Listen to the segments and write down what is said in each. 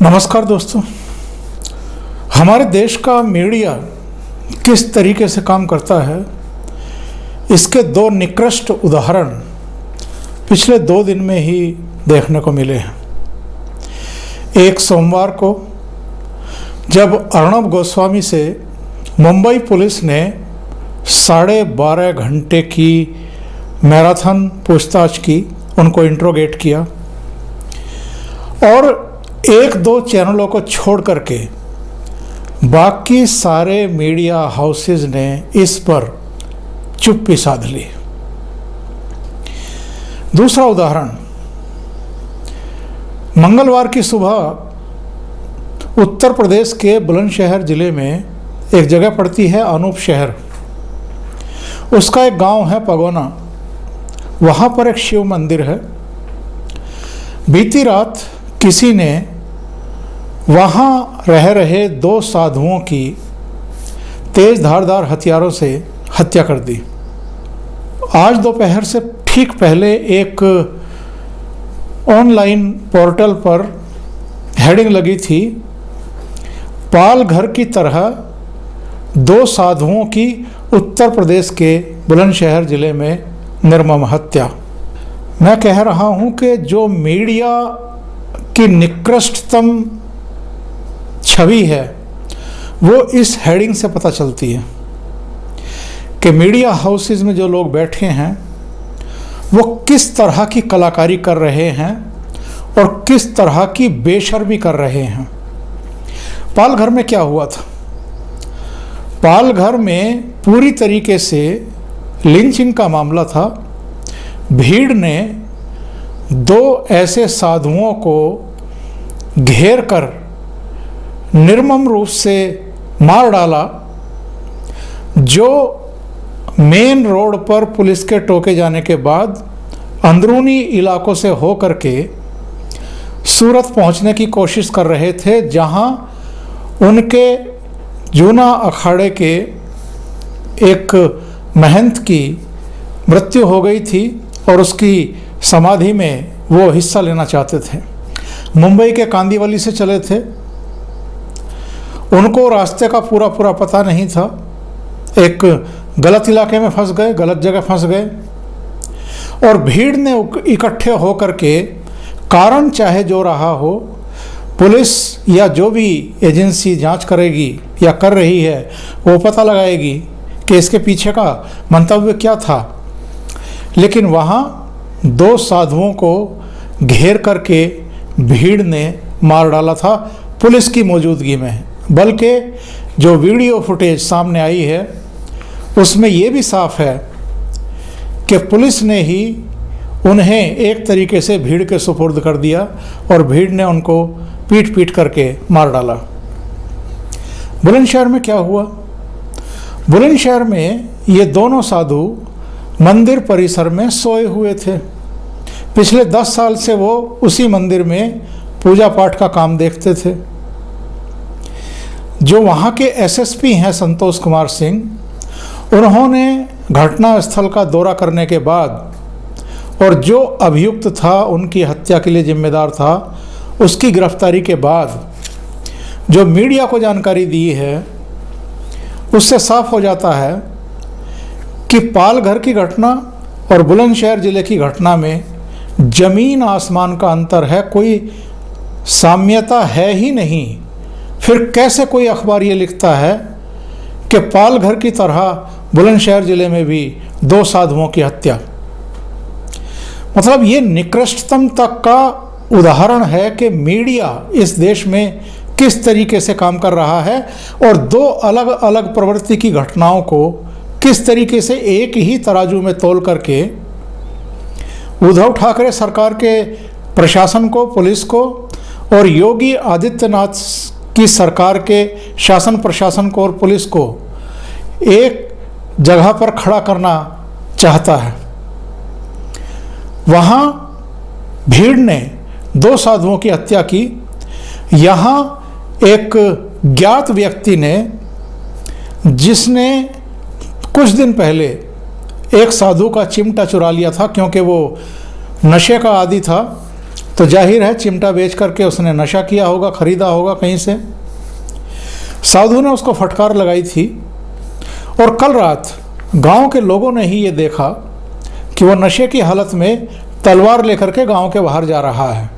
नमस्कार दोस्तों। हमारे देश का मीडिया किस तरीके से काम करता है, इसके दो निकृष्ट उदाहरण पिछले 2 दिन में ही देखने को मिले हैं। एक सोमवार को जब अर्णब गोस्वामी से मुंबई पुलिस ने 12.5 घंटे की मैराथन पूछताछ की, उनको इंट्रोगेट किया और 1-2 चैनलों को छोड़ करके बाकी सारे मीडिया हाउसेस ने इस पर चुप्पी साध ली। दूसरा उदाहरण, मंगलवार की सुबह उत्तर प्रदेश के बुलंदशहर जिले में एक जगह पड़ती है अनूप शहर। उसका एक गांव है पगोना, वहाँ पर एक शिव मंदिर है। बीती रात किसी ने वहाँ रह रहे 2 साधुओं की तेज धारदार हथियारों से हत्या कर दी। आज दोपहर से ठीक पहले एक ऑनलाइन पोर्टल पर हेडिंग लगी थी, पाल घर की तरह 2 साधुओं की उत्तर प्रदेश के बुलंदशहर जिले में निर्मम हत्या। मैं कह रहा हूँ कि जो मीडिया की निकृष्टतम छवि है वो इस हेडिंग से पता चलती है कि मीडिया हाउसेस में जो लोग बैठे हैं वो किस तरह की कलाकारी कर रहे हैं और किस तरह की बेशर्मी कर रहे हैं। पाल घर में क्या हुआ था? पाल घर में पूरी तरीके से लिंचिंग का मामला था। भीड़ ने 2 ऐसे साधुओं को घेर कर निर्मम रूप से मार डाला, जो मेन रोड पर पुलिस के टोके जाने के बाद अंदरूनी इलाकों से हो करके सूरत पहुंचने की कोशिश कर रहे थे, जहां उनके जूना अखाड़े के एक महंत की मृत्यु हो गई थी और उसकी समाधि में वो हिस्सा लेना चाहते थे। मुंबई के कांदीवली से चले थे, उनको रास्ते का पूरा पता नहीं था। एक गलत इलाके में फंस गए, गलत जगह फंस गए और भीड़ ने इकट्ठे होकर के, कारण चाहे जो रहा हो, पुलिस या जो भी एजेंसी जांच करेगी या कर रही है वो पता लगाएगी कि इसके पीछे का मंतव्य क्या था। लेकिन वहाँ 2 साधुओं को घेर करके भीड़ ने मार डाला था पुलिस की मौजूदगी में। बल्कि जो वीडियो फुटेज सामने आई है उसमें ये भी साफ है कि पुलिस ने ही उन्हें एक तरीके से भीड़ के सुपुर्द कर दिया और भीड़ ने उनको पीट करके मार डाला। बुलंदशहर में क्या हुआ? बुलंदशहर में ये दोनों साधु मंदिर परिसर में सोए हुए थे। पिछले 10 साल से वो उसी मंदिर में पूजा पाठ का काम देखते थे। जो वहाँ के एसएसपी हैं संतोष कुमार सिंह, उन्होंने घटना स्थल का दौरा करने के बाद और जो अभियुक्त था, उनकी हत्या के लिए जिम्मेदार था, उसकी गिरफ्तारी के बाद जो मीडिया को जानकारी दी है, उससे साफ हो जाता है कि पाल घर की घटना और बुलंदशहर जिले की घटना में जमीन आसमान का अंतर है, कोई साम्यता है ही नहीं। फिर कैसे कोई अखबार ये लिखता है कि पाल घर की तरह बुलंदशहर जिले में भी 2 साधुओं की हत्या? मतलब ये निकृष्टतम तक का उदाहरण है कि मीडिया इस देश में किस तरीके से काम कर रहा है और 2 अलग अलग प्रवृत्ति की घटनाओं को किस तरीके से एक ही तराजू में तौल करके उद्धव ठाकरे सरकार के प्रशासन को, पुलिस को और योगी आदित्यनाथ की सरकार के शासन प्रशासन को और पुलिस को एक जगह पर खड़ा करना चाहता है। वहाँ भीड़ ने 2 साधुओं की हत्या की। यहाँ एक ज्ञात व्यक्ति ने, जिसने कुछ दिन पहले एक साधु का चिमटा चुरा लिया था, क्योंकि वो नशे का आदी था, तो जाहिर है चिमटा बेच करके उसने नशा किया होगा, खरीदा होगा कहीं से। साधु ने उसको फटकार लगाई थी और कल रात गांव के लोगों ने ही ये देखा कि वह नशे की हालत में तलवार लेकर के गांव के बाहर जा रहा है।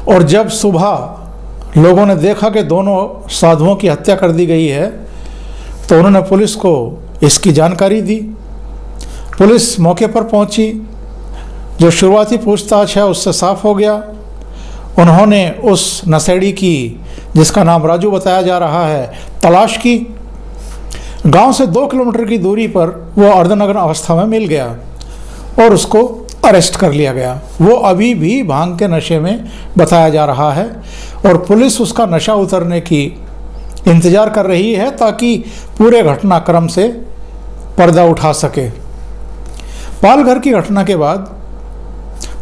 और जब सुबह लोगों ने देखा कि दोनों साधुओं की हत्या कर दी गई है तो उन्होंने पुलिस को इसकी जानकारी दी। पुलिस मौके पर पहुंची। जो शुरुआती पूछताछ है उससे साफ हो गया। उन्होंने उस नशेड़ी की, जिसका नाम राजू बताया जा रहा है, तलाश की। गांव से 2 किलोमीटर की दूरी पर वो अर्धनग्न अवस्था में मिल गया और उसको अरेस्ट कर लिया गया। वो अभी भी भांग के नशे में बताया जा रहा है और पुलिस उसका नशा उतरने की इंतज़ार कर रही है ताकि पूरे घटनाक्रम से पर्दा उठा सके। पालघर की घटना के बाद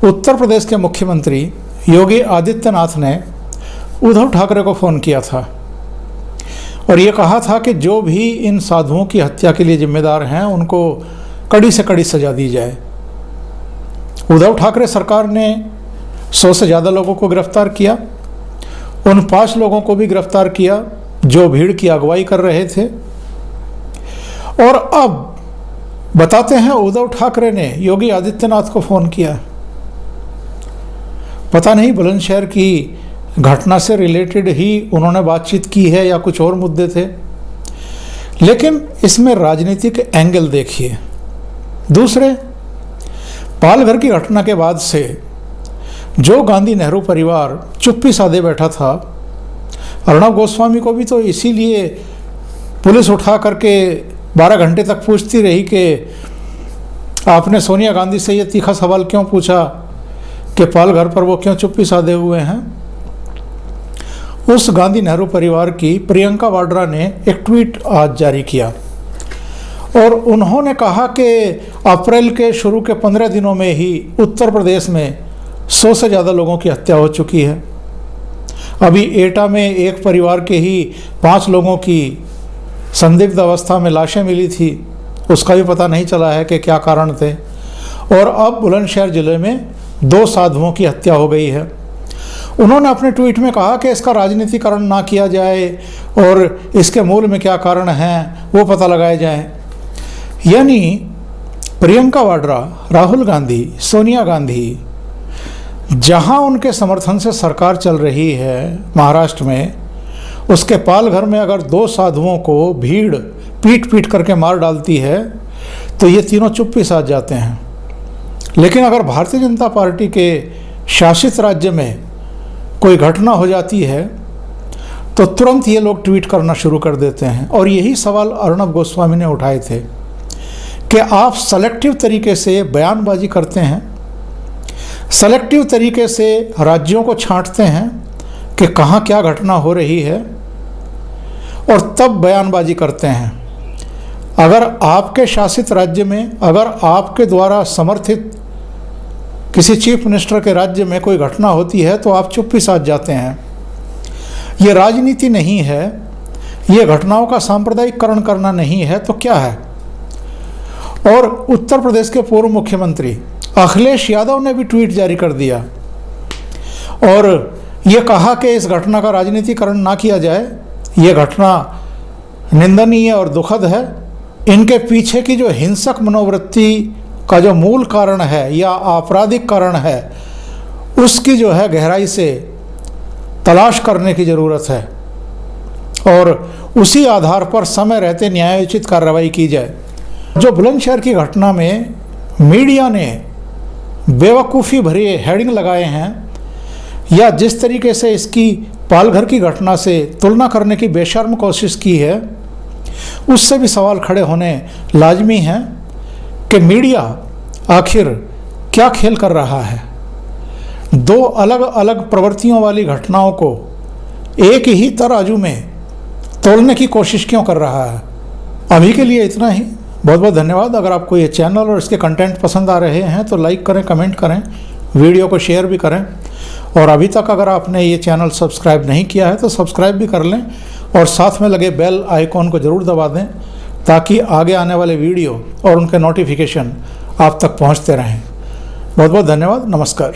उत्तर प्रदेश के मुख्यमंत्री योगी आदित्यनाथ ने उद्धव ठाकरे को फ़ोन किया था और ये कहा था कि जो भी इन साधुओं की हत्या के लिए जिम्मेदार हैं उनको कड़ी से कड़ी सज़ा दी जाए। उद्धव ठाकरे सरकार ने 100 से ज़्यादा लोगों को गिरफ्तार किया। उन 5 लोगों को भी गिरफ्तार किया जो भीड़ की अगुवाई कर रहे थे। और अब बताते हैं उद्धव ठाकरे ने योगी आदित्यनाथ को फ़ोन किया। पता नहीं बुलंदशहर की घटना से रिलेटेड ही उन्होंने बातचीत की है या कुछ और मुद्दे थे, लेकिन इसमें राजनीतिक एंगल देखिए। दूसरे, पालघर की घटना के बाद से जो गांधी नेहरू परिवार चुप्पी साधे बैठा था, अर्णब गोस्वामी को भी तो इसीलिए पुलिस उठा करके 12 घंटे तक पूछती रही कि आपने सोनिया गांधी से ये तीखा सवाल क्यों पूछा कि पालघर पर वो क्यों चुप्पी साधे हुए हैं। उस गांधी नेहरू परिवार की प्रियंका वाड्रा ने एक ट्वीट आज जारी किया और उन्होंने कहा कि अप्रैल के शुरू के 15 दिनों में ही उत्तर प्रदेश में 100 से ज़्यादा लोगों की हत्या हो चुकी है। अभी एटा में एक परिवार के ही 5 लोगों की संदिग्ध अवस्था में लाशें मिली थी, उसका भी पता नहीं चला है कि क्या कारण थे। और अब बुलंदशहर ज़िले में 2 साधुओं की हत्या हो गई है। उन्होंने अपने ट्वीट में कहा कि इसका राजनीतिकरण ना किया जाए और इसके मूल में क्या कारण हैं वो पता लगाए जाए। यानी प्रियंका वाड्रा, राहुल गांधी, सोनिया गांधी, जहां उनके समर्थन से सरकार चल रही है महाराष्ट्र में, उसके पालघर में अगर 2 साधुओं को भीड़ पीट पीट करके मार डालती है तो ये तीनों चुप्पी साध जाते हैं। लेकिन अगर भारतीय जनता पार्टी के शासित राज्य में कोई घटना हो जाती है तो तुरंत ये लोग ट्वीट करना शुरू कर देते हैं। और यही सवाल अर्णब गोस्वामी ने उठाए थे कि आप सेलेक्टिव तरीके से बयानबाजी करते हैं, सेलेक्टिव तरीके से राज्यों को छांटते हैं कि कहाँ क्या घटना हो रही है और तब बयानबाजी करते हैं। अगर आपके शासित राज्य में, अगर आपके द्वारा समर्थित किसी चीफ मिनिस्टर के राज्य में कोई घटना होती है तो आप चुप्पी साध जाते हैं। ये राजनीति नहीं है, ये घटनाओं का सांप्रदायिकरण करना नहीं है तो क्या है। और उत्तर प्रदेश के पूर्व मुख्यमंत्री अखिलेश यादव ने भी ट्वीट जारी कर दिया और ये कहा कि इस घटना का राजनीतिकरण ना किया जाए, ये घटना निंदनीय और दुखद है। इनके पीछे की जो हिंसक मनोवृत्ति का जो मूल कारण है या आपराधिक कारण है उसकी जो है गहराई से तलाश करने की ज़रूरत है और उसी आधार पर समय रहते न्यायोचित कार्रवाई की जाए। जो बुलंदशहर की घटना में मीडिया ने बेवकूफ़ी भरे हेडिंग लगाए हैं या जिस तरीके से इसकी पालघर की घटना से तुलना करने की बेशर्म कोशिश की है, उससे भी सवाल खड़े होने लाजमी हैं कि मीडिया आखिर क्या खेल कर रहा है। 2 अलग अलग प्रवृत्तियों वाली घटनाओं को एक ही तराजू में तोलने की कोशिश क्यों कर रहा है। अभी के लिए इतना ही। बहुत बहुत धन्यवाद। अगर आपको ये चैनल और इसके कंटेंट पसंद आ रहे हैं तो लाइक करें, कमेंट करें, वीडियो को शेयर भी करें और अभी तक अगर आपने ये चैनल सब्सक्राइब नहीं किया है तो सब्सक्राइब भी कर लें और साथ में लगे बेल आइकॉन को ज़रूर दबा दें ताकि आगे आने वाले वीडियो और उनके नोटिफिकेशन आप तक पहुंचते रहें। बहुत बहुत धन्यवाद। नमस्कार।